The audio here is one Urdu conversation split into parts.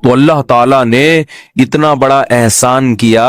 تو اللہ تعالیٰ نے اتنا بڑا احسان کیا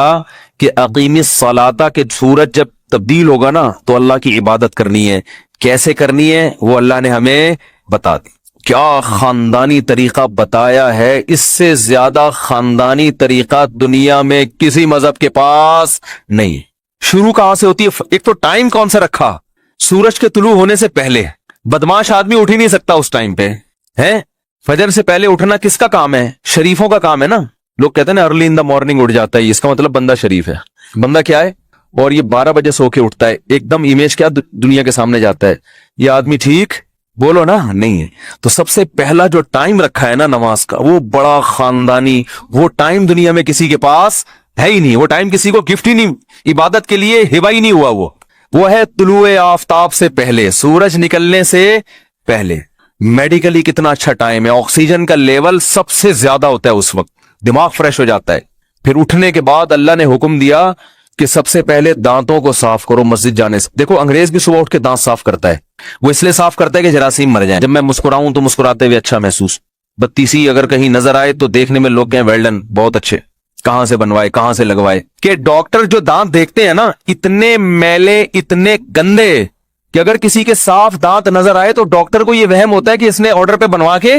کہ اقیم الصلاۃ کہ سورج جب تبدیل ہوگا نا تو اللہ کی عبادت کرنی ہے. کیسے کرنی ہے وہ اللہ نے ہمیں بتا دی. کیا خاندانی طریقہ بتایا ہے، اس سے زیادہ خاندانی طریقہ دنیا میں کسی مذہب کے پاس نہیں. شروع کہاں سے ہوتی ہے؟ ایک تو ٹائم کون سا رکھا، سورج کے طلوع ہونے سے پہلے. بدماش آدمی اٹھ ہی نہیں سکتا اس ٹائم پہ ہے. فجر سے پہلے اٹھنا کس کا کام ہے؟ شریفوں کا کام ہے نا. لوگ کہتے ہیں نا ارلی ان دا مارننگ اٹھ جاتا ہے، اس کا مطلب بندہ شریف ہے. بندہ کیا ہے؟ اور یہ 12 بجے سو کے اٹھتا ہے، ایک دم امیج کیا دنیا کے سامنے جاتا ہے، یہ آدمی ٹھیک بولو نا نہیں ہے. تو سب سے پہلا جو ٹائم رکھا ہے نا نماز کا، وہ بڑا خاندانی. وہ ٹائم دنیا میں کسی کے پاس ہے ہی نہیں. وہ ٹائم کسی کو گفٹ ہی نہیں، عبادت کے لیے ہبہ ہی نہیں ہوا. وہ ہے طلوع آفتاب سے پہلے، سورج نکلنے سے پہلے. میڈیکلی کتنا اچھا ٹائم ہے، آکسیجن کا لیول سب سے زیادہ ہوتا ہے اس وقت، دماغ فریش ہو جاتا ہے. پھر اٹھنے کے بعد اللہ نے حکم دیا کہ سب سے پہلے دانتوں کو صاف کرو مسجد جانے سے. دیکھو انگریز بھی صبح اٹھ کے دانت صاف کرتا ہے، وہ اس لیے صاف کرتا ہے کہ جراثیم مر جائیں. جب میں مسکراؤں تو مسکراتے ہوئے اچھا محسوس. بتیسی اگر کہیں نظر آئے تو دیکھنے میں لوگ کہیں ویل ڈن، بہت اچھے، کہاں سے بنوائے کہاں سے لگوائے. کہ ڈاکٹر جو دانت دیکھتے ہیں نا اتنے میلے اتنے گندے کہ اگر کسی کے صاف دانت نظر آئے تو ڈاکٹر کو یہ وہم ہوتا ہے کہ اس نے آرڈر پہ بنوا کے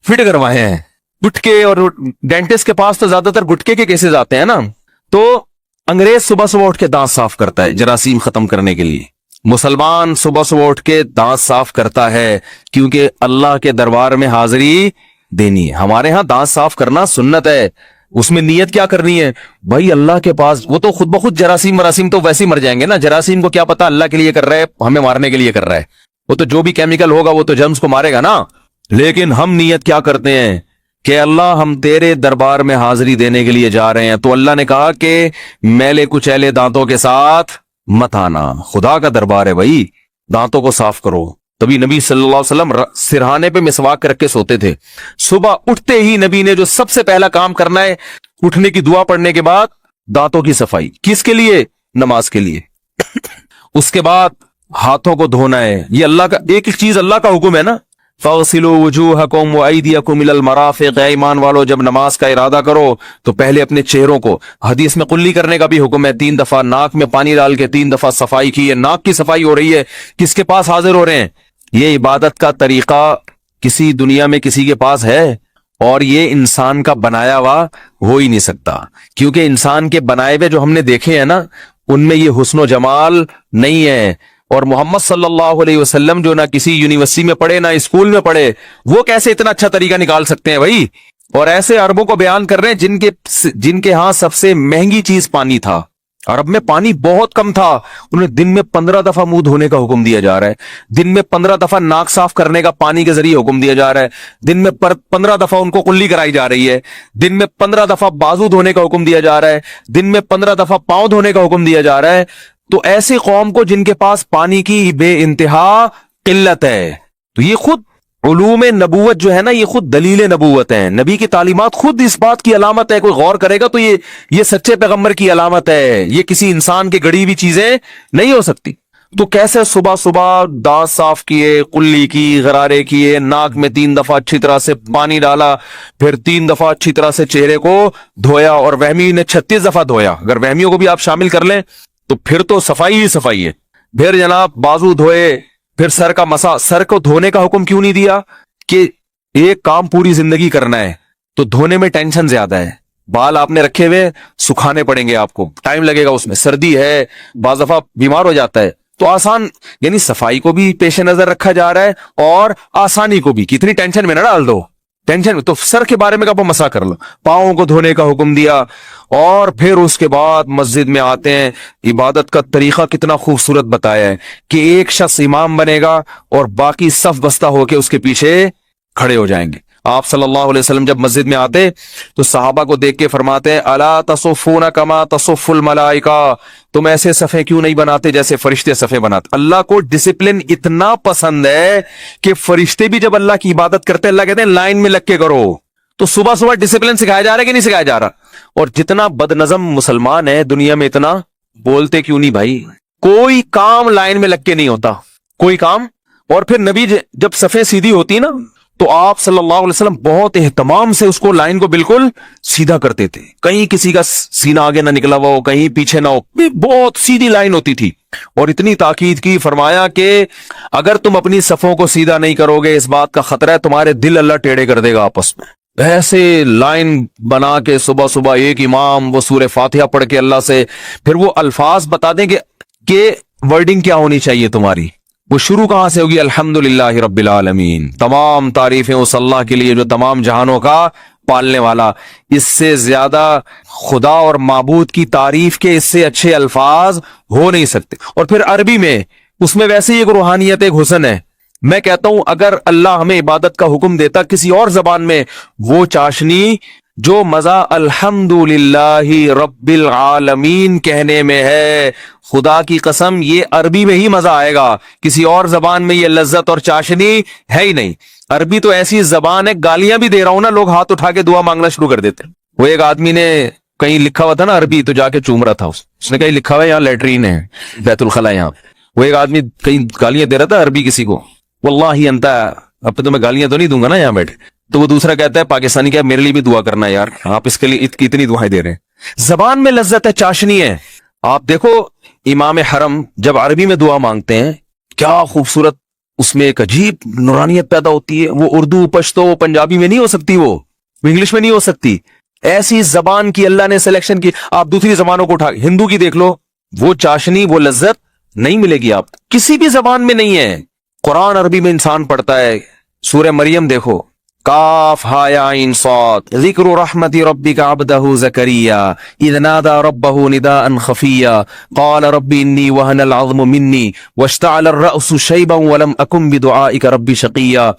فٹ کروائے ہیں. گٹکے، اور ڈینٹسٹ کے پاس تو زیادہ تر گٹکے کے کیسز آتے ہیں نا. تو انگریز صبح صبح اٹھ کے دانت صاف کرتا ہے جراثیم ختم کرنے کے لیے. مسلمان صبح صبح اٹھ کے دانت صاف کرتا ہے کیونکہ اللہ کے دربار میں حاضری دینی ہے. ہمارے ہاں دانت صاف کرنا سنت ہے. اس میں نیت کیا کرنی ہے بھائی؟ اللہ کے پاس. وہ تو خود بخود جراثیم مراسیم تو ویسے ہی مر جائیں گے نا. جراثیم کو کیا پتا اللہ کے لیے کر رہا ہے ہمیں مارنے کے لیے کر رہا ہے. وہ تو جو بھی کیمیکل ہوگا وہ تو جرمز کو مارے گا نا. لیکن ہم نیت کیا کرتے ہیں کہ اللہ ہم تیرے دربار میں حاضری دینے کے لیے جا رہے ہیں. تو اللہ نے کہا کہ میلے کچیلے دانتوں کے ساتھ مت آنا. خدا کا دربار ہے بھائی، دانتوں کو صاف کرو. تبھی نبی صلی اللہ علیہ وسلم سرہانے پہ مسواک رکھ کے سوتے تھے. صبح اٹھتے ہی نبی نے جو سب سے پہلا کام کرنا ہے اٹھنے کی دعا پڑھنے کے بعد دانتوں کی صفائی. کس کے لیے؟ نماز کے لیے. اس کے بعد ہاتھوں کو دھونا ہے. یہ اللہ کا ایک چیز، اللہ کا حکم ہے نا. فَاغْسِلُوا وُجُوهَكُمْ وَأَيْدِيَكُمْ إِلَى الْمَرَافِقِ. اے ایمان والو جب نماز کا ارادہ کرو تو پہلے اپنے چہروں کو، حدیث میں قلی کرنے کا بھی حکم ہے. 3 دفعہ ناک میں پانی ڈال کے 3 دفعہ صفائی کی ہے. ناک کی صفائی ہو رہی ہے، کس کے پاس حاضر ہو رہے ہیں؟ یہ عبادت کا طریقہ کسی دنیا میں کسی کے پاس ہے، اور یہ انسان کا بنایا ہوا ہو ہی نہیں سکتا. کیونکہ انسان کے بنائے ہوئے جو ہم نے دیکھے ہیں نا ان میں یہ حسن و جمال نہیں ہے. اور محمد صلی اللہ علیہ وسلم جو نہ کسی یونیورسٹی میں پڑھے نہ اسکول میں پڑھے، وہ کیسے اتنا اچھا طریقہ نکال سکتے ہیں بھائی؟ اور ایسے عربوں کو بیان کر رہے ہیں جن کے ہاں سب سے مہنگی چیز پانی تھا. عرب میں پانی بہت کم تھا. انہیں دن میں 15 دفعہ منہ دھونے کا حکم دیا جا رہا ہے. دن میں 15 دفعہ ناک صاف کرنے کا پانی کے ذریعے حکم دیا جا رہا ہے. دن میں 15 دفعہ ان کو قلی کرائی جا رہی ہے. دن میں 15 دفعہ بازو دھونے کا حکم دیا جا رہا ہے. دن میں 15 دفعہ پاؤں دھونے کا حکم دیا جا رہا ہے. تو ایسی قوم کو جن کے پاس پانی کی بے انتہا قلت ہے، تو یہ خود علوم نبوت جو ہے نا یہ خود دلیل نبوت ہے. نبی کی تعلیمات خود اس بات کی علامت ہے. کوئی غور کرے گا تو یہ سچے پیغمبر کی علامت ہے. یہ کسی انسان کی گڑی ہوئی چیزیں نہیں ہو سکتی. تو کیسے صبح صبح دانت صاف کیے، قلی کی، غرارے کیے، ناک میں 3 دفعہ اچھی طرح سے پانی ڈالا، پھر 3 دفعہ اچھی طرح سے چہرے کو دھویا، اور وہمی نے 36 دفعہ دھویا. اگر وہمیوں کو بھی آپ شامل کر لیں تو پھر تو صفائی ہی صفائی ہے. پھر جناب بازو دھوئے، پھر سر کا مسا. سر کو دھونے کا حکم کیوں نہیں دیا؟ کہ ایک کام پوری زندگی کرنا ہے تو دھونے میں ٹینشن زیادہ ہے. بال آپ نے رکھے ہوئے سکھانے پڑیں گے، آپ کو ٹائم لگے گا، اس میں سردی ہے، بعض دفعہ بیمار ہو جاتا ہے. تو آسان، یعنی صفائی کو بھی پیش نظر رکھا جا رہا ہے اور آسانی کو بھی. کتنی ٹینشن میں نہ ڈال دو. ٹینشن تو سر کے بارے میں کب مسا کر لو. پاؤں کو دھونے کا حکم دیا. اور پھر اس کے بعد مسجد میں آتے ہیں. عبادت کا طریقہ کتنا خوبصورت بتایا ہے کہ ایک شخص امام بنے گا اور باقی صف بستہ ہو کے اس کے پیچھے کھڑے ہو جائیں گے. آپ صلی اللہ علیہ وسلم جب مسجد میں آتے تو صحابہ کو دیکھ کے فرماتے ہیں الا تصفون کما تصف الملائکہ. تم ایسے صفیں کیوں نہیں بناتے جیسے فرشتے صفیں بناتے. اللہ کو ڈسپلن اتنا پسند ہے کہ فرشتے بھی جب اللہ کی عبادت کرتے اللہ کہتے ہیں لائن میں لگ کے کرو. تو صبح صبح ڈسپلن سکھایا جا رہا ہے کہ نہیں سکھایا جا رہا؟ اور جتنا بد نظم مسلمان ہے دنیا میں اتنا بولتے کیوں نہیں بھائی؟ کوئی کام لائن میں لگ کے نہیں ہوتا، کوئی کام. اور پھر نبی جب صفیں سیدھی ہوتی نا تو آپ صلی اللہ علیہ وسلم بہت اہتمام سے اس کو لائن کو بالکل سیدھا کرتے تھے, کہیں کسی کا سینہ آگے نہ نکلا ہوا ہو, کہیں پیچھے نہ ہو, بہت سیدھی لائن ہوتی تھی. اور اتنی تاکید کی, فرمایا کہ اگر تم اپنی صفوں کو سیدھا نہیں کرو گے اس بات کا خطرہ ہے تمہارے دل اللہ ٹیڑھے کر دے گا آپس میں. ایسے لائن بنا کے صبح صبح ایک امام وہ سورہ فاتحہ پڑھ کے اللہ سے پھر وہ الفاظ بتا دیں کہ ورڈنگ کیا ہونی چاہیے تمہاری. وہ شروع کہاں سے ہوگی؟ الحمدللہ رب العالمین, تمام تعریفیں اس اللہ کے لیے جو تمام جہانوں کا پالنے والا. اس سے زیادہ خدا اور معبود کی تعریف کے اس سے اچھے الفاظ ہو نہیں سکتے. اور پھر عربی میں اس میں ویسے ہی ایک روحانیت, ایک حسن ہے. میں کہتا ہوں اگر اللہ ہمیں عبادت کا حکم دیتا کسی اور زبان میں, وہ چاشنی جو مزہ الحمدللہ رب العالمین کہنے میں ہے, خدا کی قسم یہ عربی میں ہی مزہ آئے گا, کسی اور زبان میں یہ لذت اور چاشنی ہے ہی نہیں. عربی تو ایسی زبان ہے, گالیاں بھی دے رہا ہوں نا لوگ ہاتھ اٹھا کے دعا مانگنا شروع کر دیتے. وہ ایک آدمی نے کہیں لکھا ہوا تھا نا عربی, تو جا کے چوم رہا تھا, اس نے کہیں لکھا ہوا ہے یہاں لیٹرین ہے بیت الخلا یہاں. وہ ایک آدمی کہیں گالیاں دے رہا تھا عربی کسی کو, واللہ انتا, اب تو میں گالیاں تو نہیں دوں گا نا یہاں بیٹھے. تو وہ دوسرا کہتا ہے پاکستانی, کیا میرے لیے بھی دعا کرنا ہے یار, آپ اس کے لیے اتنی دعائیں دے رہے ہیں. زبان میں لذت ہے, چاشنی ہے. آپ دیکھو امام حرم جب عربی میں دعا مانگتے ہیں کیا خوبصورت, اس میں ایک عجیب نورانیت پیدا ہوتی ہے. وہ اردو پشتو پنجابی میں نہیں ہو سکتی, وہ انگلش میں نہیں ہو سکتی. ایسی زبان کی اللہ نے سلیکشن کی. آپ دوسری زبانوں کو اٹھا, ہندو کی دیکھ لو, وہ چاشنی وہ لذت نہیں ملے گی آپ کسی بھی زبان میں نہیں ہے. قرآن عربی میں انسان پڑھتا ہے, سورہ مریم دیکھو, کاف ہا یا عین صاد, ذکر رحمت ربک عبدہ زکریا اذ نادى ربہ نداء خفیا قال رب انی وہن العظم منی واشتعل الرأس شیبا ولم اکن بدعائک رب شقیا.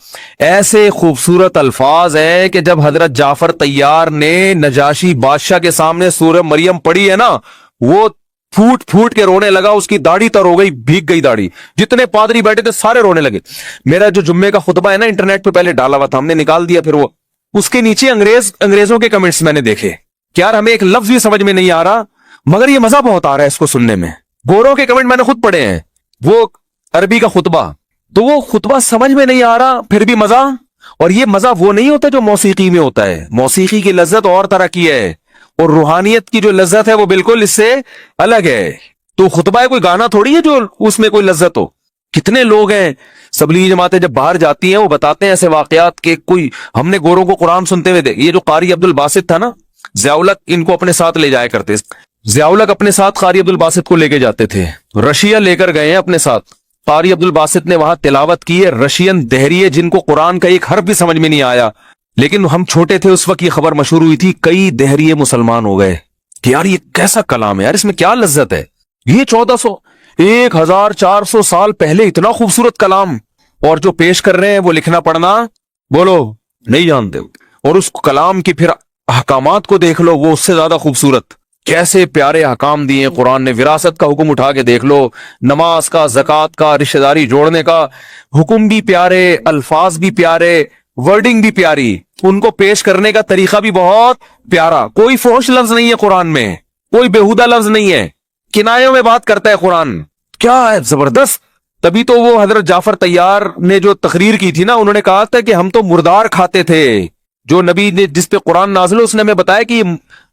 ایسے خوبصورت الفاظ ہیں کہ جب حضرت جعفر طیار نے نجاشی بادشاہ کے سامنے سورہ مریم پڑھی ہے نا, وہ پھوٹ پھوٹ کے رونے لگا, اس کی داڑھی تر ہو گئی, بھیگ گئی داڑھی, جتنے پادری بیٹھے تھے سارے رونے لگے. میرا جو جمعے کا خطبہ ہے نا انٹرنیٹ پہ پہلے ڈالا ہوا تھا, ہم نے نکال دیا, پھر وہ اس کے نیچے انگریزوں کے کمنٹس میں نے دیکھے کہ یار ہمیں ایک لفظ بھی سمجھ میں نہیں آ رہا مگر یہ مزہ بہت آ رہا ہے اس کو سننے میں. گوروں کے کمنٹ میں نے خود پڑھے ہیں, وہ عربی کا خطبہ, تو وہ خطبہ سمجھ میں نہیں آ رہا پھر بھی مزہ. اور یہ مزہ وہ نہیں ہوتا جو موسیقی میں ہوتا ہے, موسیقی کی لذت اور طرح کی ہے, اور روحانیت کی جو لذت ہے وہ بالکل اس سے الگ ہے. تو خطبہ ہے کوئی گانا تھوڑی ہے جو اس میں کوئی لذت ہو. کتنے لوگ ہیں تبلیغی جماعتیں جب باہر جاتی ہیں وہ بتاتے ہیں ایسے واقعات کہ کوئی, ہم نے گوروں کو قرآن سنتے ہوئے یہ جو قاری عبد الباسط تھا نا, ضیاء الحق ان کو اپنے ساتھ لے جایا کرتے. ضیاء الحق اپنے ساتھ قاری عبد الباسط کو لے کے جاتے تھے, رشیا لے کر گئے ہیں اپنے ساتھ. قاری عبد الباسط نے وہاں تلاوت کی ہے, رشین دہریے جن کو قرآن کا ایک حرف بھی سمجھ میں نہیں آیا, لیکن ہم چھوٹے تھے اس وقت یہ خبر مشہور ہوئی تھی, کئی دہریے مسلمان ہو گئے کہ یار یہ کیسا کلام ہے یار, اس میں کیا لذت ہے. یہ 1400 سال پہلے اتنا خوبصورت کلام, اور جو پیش کر رہے ہیں وہ لکھنا پڑھنا بولو نہیں جانتے. اور اس کلام کی پھر احکامات کو دیکھ لو, وہ اس سے زیادہ خوبصورت. کیسے پیارے احکام دیے قرآن نے. وراثت کا حکم اٹھا کے دیکھ لو, نماز کا, زکوٰۃ کا, رشتہ داری جوڑنے کا حکم بھی پیارے, الفاظ بھی پیارے, ورڈنگ بھی پیاری, ان کو پیش کرنے کا طریقہ بھی بہت پیارا. کوئی فحش لفظ نہیں ہے قرآن میں, کوئی بےہودہ لفظ نہیں ہے, کنایوں میں بات کرتا ہے قرآن. کیا ہے زبردست. تبھی تو وہ حضرت جعفر طیار نے جو تقریر کی تھی نا, انہوں نے کہا تھا کہ ہم تو مردار کھاتے تھے. جو نبی نے جس پہ قرآن نازل اس نے ہمیں بتایا کہ یہ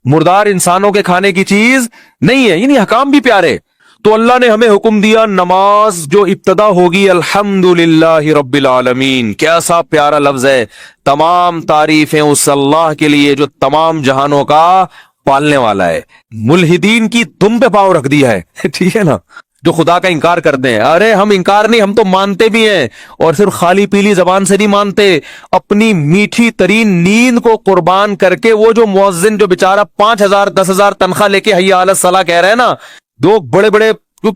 مردار انسانوں کے کھانے کی چیز نہیں ہے. یعنی حکام بھی پیارے. تو اللہ نے ہمیں حکم دیا نماز جو ابتدا ہوگی الحمدللہ رب العالمین. کیسا پیارا لفظ ہے. تمام تعریفیں اس اللہ کے لیے جو تمام جہانوں کا پالنے والا ہے. ملحدین کی دم پہ پاؤں رکھ دیا ہے ٹھیک ہے نا, جو خدا کا انکار کرتے ہیں. ارے ہم انکار نہیں, ہم تو مانتے بھی ہیں, اور صرف خالی پیلی زبان سے نہیں مانتے, اپنی میٹھی ترین نیند کو قربان کر کے. وہ جو مؤذن جو بیچارہ 5,000 10,000 تنخواہ لے کے حی علی الصلاۃ کہہ رہے ہیں نا, دو بڑے بڑے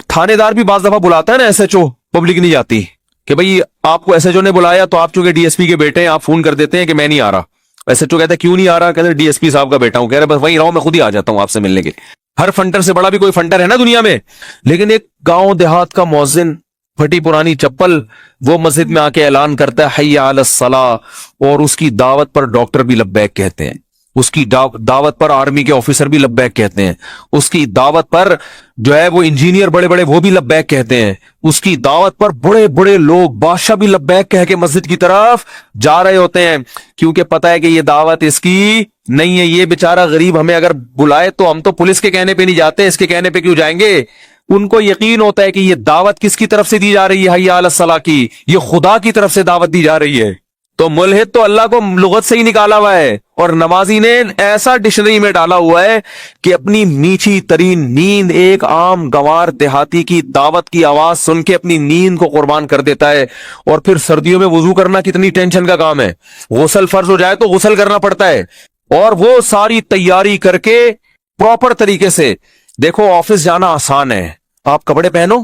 تھانے دار بھی بعض دفعہ بلاتا ہے نا ایس ایچ او, پبلک نہیں جاتی کہ بھئی آپ کو ایس ایچ او نے بلایا تو آپ چونکہ ڈی ایس پی کے بیٹے ہیں آپ فون کر دیتے ہیں کہ میں نہیں آ رہا. ایس ایچ او کہتا ہے کیوں نہیں آ رہا, کہتے ہیں ڈی ایس پی صاحب کا بیٹا ہوں. کہہ رہے بس وہیں رہو, میں خود ہی آ جاتا ہوں آپ سے ملنے کے. ہر فنٹر سے بڑا بھی کوئی فنٹر ہے نا دنیا میں. لیکن ایک گاؤں دیہات کا مؤذن پھٹی پرانی چپل, وہ مسجد میں آ کے اعلان کرتا ہے حی علی الصلاۃ, اور اس کی دعوت پر ڈاکٹر بھی لبیک کہتے ہیں. اس کی دعوت پر آرمی کے آفیسر بھی لبیک کہتے ہیں, اس کی دعوت پر جو ہے وہ انجینئر بڑے بڑے وہ بھی لبیک کہتے ہیں, اس کی دعوت پر بڑے بڑے لوگ بادشاہ بھی لبیک کہہ کے مسجد کی طرف جا رہے ہوتے ہیں, کیونکہ پتہ ہے کہ یہ دعوت اس کی نہیں ہے. یہ بیچارہ غریب ہمیں اگر بلائے تو ہم تو پولیس کے کہنے پہ نہیں جاتے, اس کے کہنے پہ کیوں جائیں گے. ان کو یقین ہوتا ہے کہ یہ دعوت کس کی طرف سے دی جا رہی ہے, حی علی الصلاۃ کی, یہ خدا کی طرف سے دعوت دی جا رہی ہے. تو ملحد تو اللہ کو لغت سے ہی نکالا ہوا ہے, اور نمازی نے ایسا ڈکشنری میں ڈالا ہوا ہے کہ اپنی میٹھی ترین نیند ایک عام گوار دیہاتی کی دعوت کی آواز سن کے اپنی نیند کو قربان کر دیتا ہے. اور پھر سردیوں میں وضو کرنا کتنی ٹینشن کا کام ہے, غسل فرض ہو جائے تو غسل کرنا پڑتا ہے, اور وہ ساری تیاری کر کے پراپر طریقے سے. دیکھو آفس جانا آسان ہے, آپ کپڑے پہنو,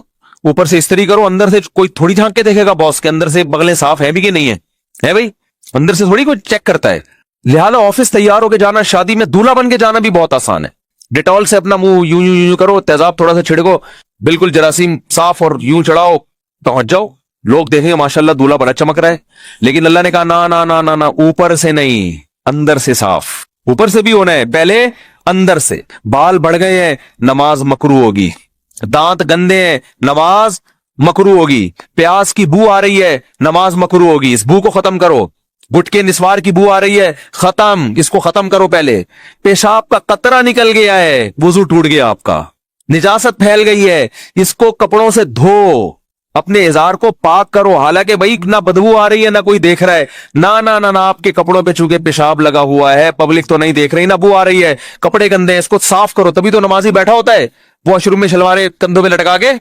اوپر سے استری کرو, اندر سے کوئی تھوڑی جھانک کے دیکھے گا باس کے اندر سے بغلیں صاف ہیں بھی کہ نہیں ہے بھائی, اندر سے تھوڑی کوئی چیک کرتا ہے. لہٰذا آفس تیار ہو کے جانا, شادی میں دولہا بن کے جانا بھی بہت آسان ہے. ڈیٹول سے اپنا منہ یوں یوں یوں کرو, تیزاب تھوڑا سا چھڑکو, بالکل جراثیم صاف, اور یوں چڑھاؤ, پہنچ جاؤ. لوگ دیکھیں گے ماشاءاللہ دولہا بڑا چمک رہا ہے. لیکن اللہ نے کہا نا نا نا نا نا, اوپر سے نہیں, اندر سے صاف. اوپر سے بھی ہونا ہے, پہلے اندر سے. بال بڑھ گئے ہیں, نماز مکروہ ہوگی. دانت گندے ہیں, نماز مکروہ ہوگی. پیاز کی بو آ رہی ہے, نماز مکروہ ہوگی. اس بو کو ختم کرو. گٹکے نسوار کی بو آ رہی ہے, ختم, اس کو ختم کرو پہلے. پیشاب کا قطرہ نکل گیا ہے, وضو ٹوٹ گیا آپ کا. نجاست پھیل گئی ہے, اس کو کپڑوں سے دھو, اپنے ازار کو پاک کرو. حالانکہ بھائی نہ بدبو آ رہی ہے, نہ کوئی دیکھ رہا ہے, نہ آپ کے کپڑوں پہ چونکہ پیشاب لگا ہوا ہے, پبلک تو نہیں دیکھ رہی, نہ بو آ رہی ہے, کپڑے گندے ہیں, اس کو صاف کرو. تبھی تو نمازی بیٹھا ہوتا ہے واش روم میں شلواریں کندھوں میں لٹکا کے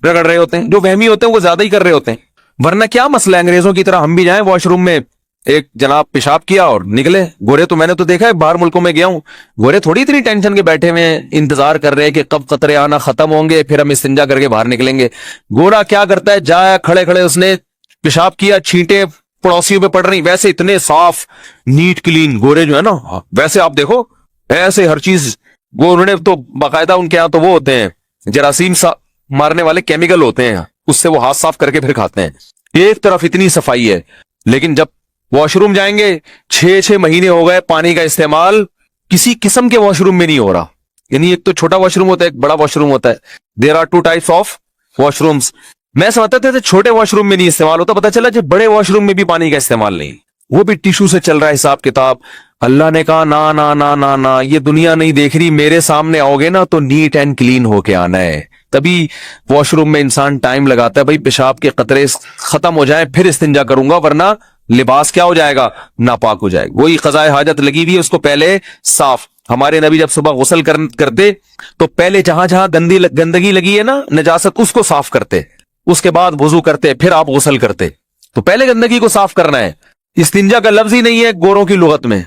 رگڑ رہے ہوتے ہیں. جو وہمی ہوتے ہیں وہ زیادہ ہی کر رہے ہوتے ہیں. ورنہ کیا مسئلہ ہے انگریزوں کی طرح ہم بھی جائیں واش روم میں, ایک جناب پیشاب کیا اور نکلے. گورے تو میں نے تو دیکھا ہے, باہر ملکوں میں گیا ہوں, گورے تھوڑی اتنی ٹینشن کے بیٹھے ہوئے انتظار کر رہے ہیں کہ کب قطرے آنا ختم ہوں گے, پھر ہم استنجا کر کے باہر نکلیں گے. گورا کیا کرتا ہے, جایا کھڑے کھڑے اس نے پیشاب کیا, چھینٹیں پڑوسیوں پہ پڑ رہی, ویسے اتنے صاف نیٹ کلین گورے جو ہے نا, ویسے آپ دیکھو ایسے ہر چیز. وہ انہوں نے تو باقاعدہ ان کے یہاں تو وہ ہوتے ہیں جراثیم مارنے والے کیمیکل ہوتے ہیں, اس سے وہ ہاتھ صاف کر کے پھر کھاتے ہیں. ایک طرف اتنی صفائی ہے, لیکن جب واش روم جائیں گے, 6 مہینے ہو گئے پانی کا استعمال کسی قسم کے واش روم میں نہیں ہو رہا. یعنی ایک تو چھوٹا واش روم ہوتا ہے, ایک بڑا واش روم ہوتا ہے. There are 2 types of washrooms. میں سمجھتا تھا چھوٹے واش روم میں نہیں استعمال ہوتا, پتا چلا کہ بڑے واش روم میں بھی پانی کا استعمال نہیں, وہ بھی ٹیشو سے چل رہا ہے حساب کتاب. اللہ نے کہا نا نا نا نا نا, یہ دنیا نہیں دیکھ رہی, میرے سامنے آؤ گے نا تو نیٹ اینڈ کلین ہو کے آنا ہے. تبھی واش روم میں انسان ٹائم لگاتا ہے, بھائی پیشاب کے قطرے ختم ہو جائیں پھر استنجا کروں گا, ورنہ لباس کیا ہو جائے گا, ناپاک ہو جائے گا. وہی قضائے حاجت لگی ہوئی ہے, اس کو پہلے صاف. ہمارے نبی جب صبح غسل کرتے تو پہلے جہاں جہاں گندگی لگی ہے نا, نجاست, اس کو صاف کرتے, اس کے بعد وضو کرتے, پھر آپ غسل کرتے. تو پہلے گندگی کو صاف کرنا ہے. استنجا کا لفظ ہی نہیں ہے گوروں کی لغت میں,